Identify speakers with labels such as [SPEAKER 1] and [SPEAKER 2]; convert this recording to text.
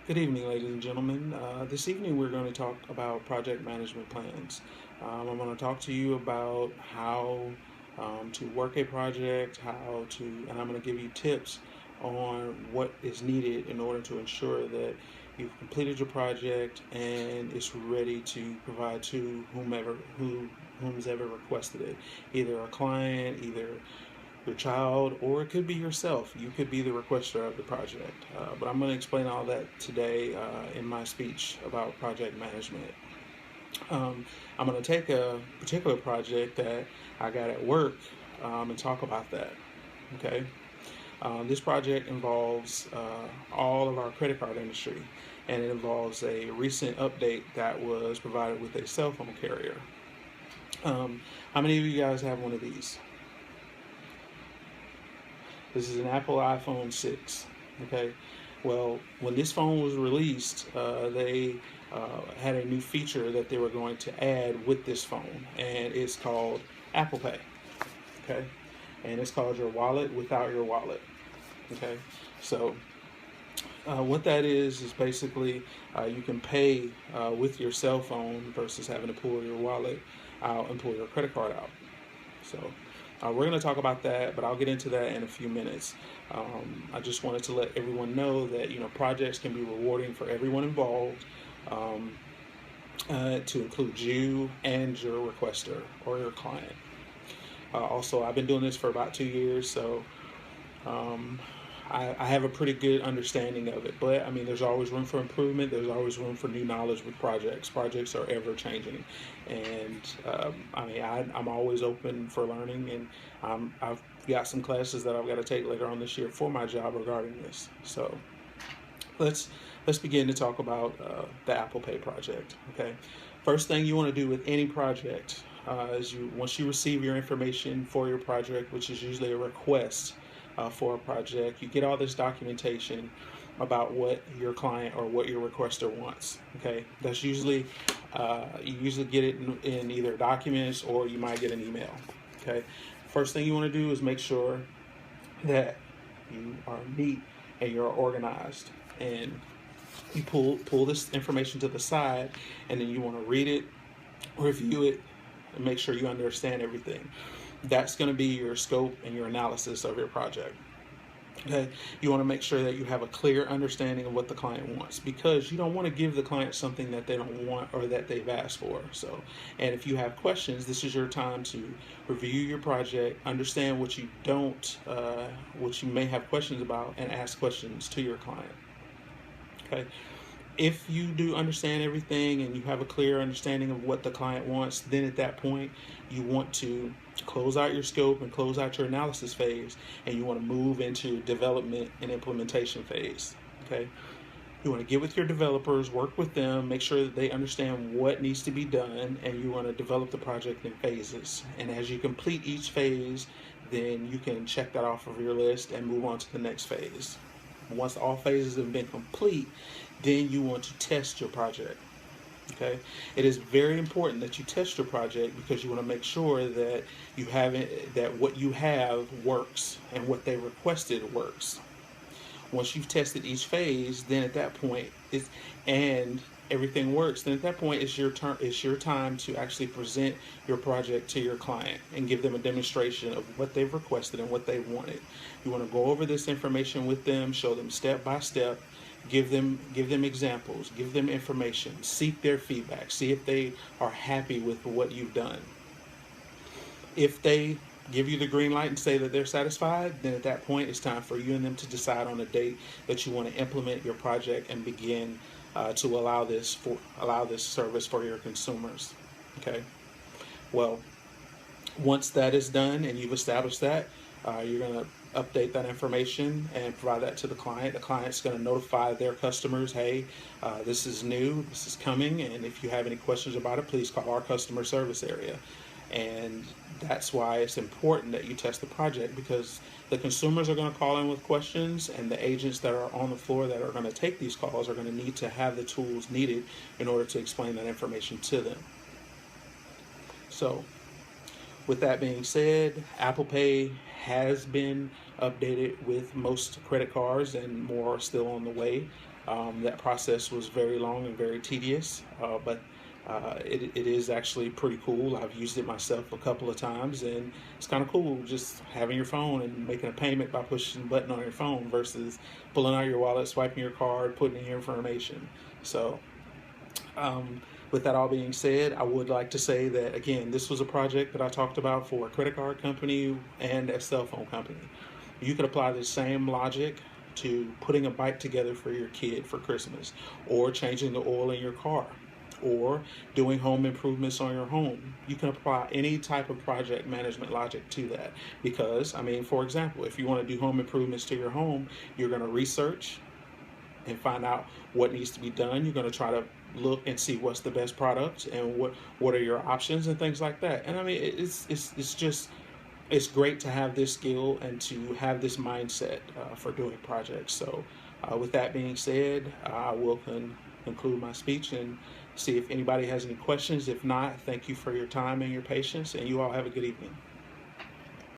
[SPEAKER 1] Good evening, ladies and gentlemen. This evening we're going to talk about project management plans. I'm going to talk to you about how to work a project, and I'm going to give you tips on what is needed in order to ensure that you've completed your project and it's ready to provide to whom's ever requested it, either a client, either your child, or it could be yourself. You could be the requester of the project. But I'm going to explain all that today in my speech about project management. I'm going to take a particular project that I got at work and talk about that. Okay. This project involves all of our credit card industry, and it involves a recent update that was provided with a cell phone carrier. How many of you guys have one of these? This is an Apple iPhone 6. Okay. Well, when this phone was released, they had a new feature that they were going to add with this phone, and it's called Apple Pay. Okay. And it's called your wallet without your wallet. Okay. So, what that is basically you can pay with your cell phone versus having to pull your wallet out and pull your credit card out. So, we're going to talk about that, but I'll get into that in a few minutes. I just wanted to let everyone know that projects can be rewarding for everyone involved, um, to include you and your requester or your client. Also, I've been doing this for about 2 years, so um, I have a pretty good understanding of it. But I mean, there's always room for improvement. There's always room for new knowledge with projects. Projects are ever changing, and I'm always open for learning. And I've got some classes that I've got to take later on this year for my job regarding this. So let's let's begin to talk about the Apple Pay project. Okay, first thing you want to do with any project is once you receive your information for your project, which is usually a request for a project, you get all this documentation about what your client or what your requester wants. Okay, that's usually you usually get it in either documents or you might get an email. Okay, first thing you want to do is make sure that you are neat and you're organized, and you pull this information to the side, and then you want to read it, review it, and make sure you understand everything. That's going to be your scope and your analysis of your project. Okay, you want to make sure that you have a clear understanding of what the client wants, because you don't want to give the client something that they don't want or that they've asked for. So, and if you have questions, this is your time to review your project, understand what you may have questions about, and ask questions to your client. Okay, if you do understand everything and you have a clear understanding of what the client wants, then at that point you want to close out your scope and close out your analysis phase, and you want to move into development and implementation phase. Okay, you want to get with your developers, work with them, make sure that they understand what needs to be done, and you want to develop the project in phases. And as you complete each phase, then you can check that off of your list and move on to the next phase. Once all phases have been complete, then you want to test your project. Okay, it is very important that you test your project, because you want to make sure that what you have works and what they requested works. Once you've tested each phase, then at that point and everything works, then at that point it's your turn. It's your time to actually present your project to your client and give them a demonstration of what they've requested and what they wanted. You want to go over this information with them, show them step by step, give them examples, give them information, seek their feedback, see if they are happy with what you've done. If they give you the green light and say that they're satisfied, then at that point it's time for you and them to decide on a date that you want to implement your project and begin to allow this service for your consumers. Okay. Well, once that is done and you've established that, you're going to update that information and provide that to the client. The client's going to notify their customers, hey, this is new, this is coming, and if you have any questions about it, please call our customer service area. And that's why it's important that you test the project, because the consumers are going to call in with questions, and the agents that are on the floor that are going to take these calls are going to need to have the tools needed in order to explain that information to them. So, with that being said, Apple Pay has been updated with most credit cards, and more are still on the way. That process was very long and very tedious, but it is actually pretty cool. I've used it myself a couple of times, and it's kind of cool just having your phone and making a payment by pushing a button on your phone versus pulling out your wallet, swiping your card, putting in your information. So, with that all being said, I would like to say that, again, this was a project that I talked about for a credit card company and a cell phone company. You could apply the same logic to putting a bike together for your kid for Christmas, or changing the oil in your car, or doing home improvements on your home. You can apply any type of project management logic to that. Because, I mean, for example, if you want to do home improvements to your home, you're going to research and find out what needs to be done. You're going to try to look and see what's the best product and what are your options and things like that. And I mean, it's just, it's great to have this skill and to have this mindset for doing projects. So with that being said, I will conclude my speech and see if anybody has any questions. If not, thank you for your time and your patience, and you all have a good evening.